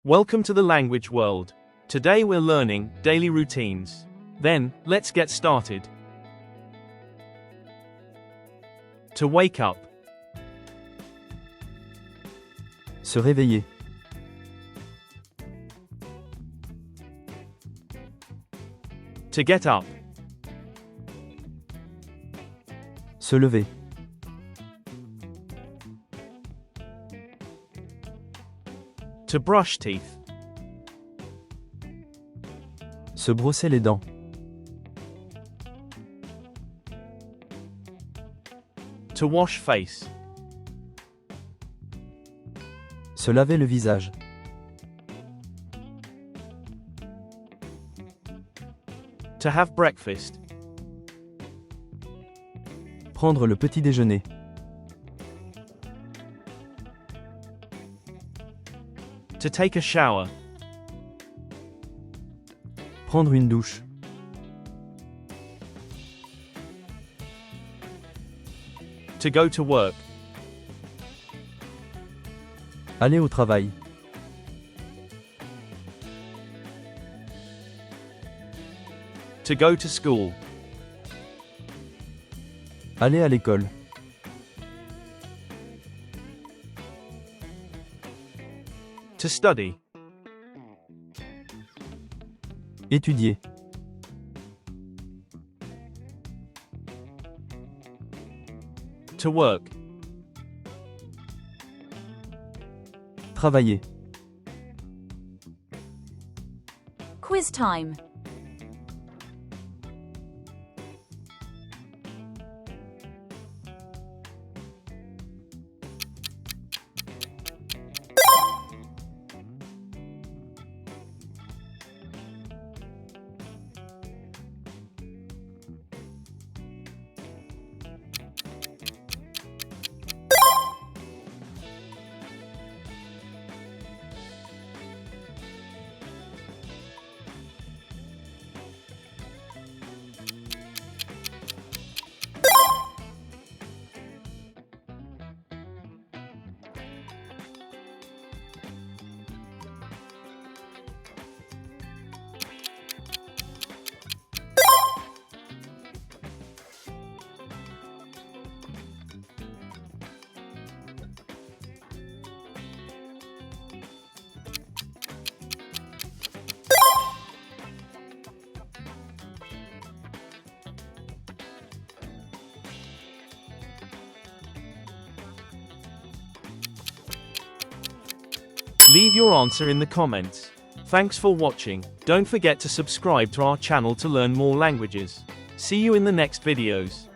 Welcome to the language world. Today we're learning daily routines. Then, let's get started. To wake up. Se réveiller. To get up. Se lever. To brush teeth. Se brosser les dents. To wash face. Se laver le visage. To have breakfast. Prendre le petit déjeuner. To take a shower. Prendre une douche. To go to work. Aller au travail. To go to school. Aller à l'école. To study. Étudier. To work. Travailler. Quiz time. Leave your answer in the comments. Thanks for watching. Don't forget to subscribe to our channel to learn more languages. See you in the next videos.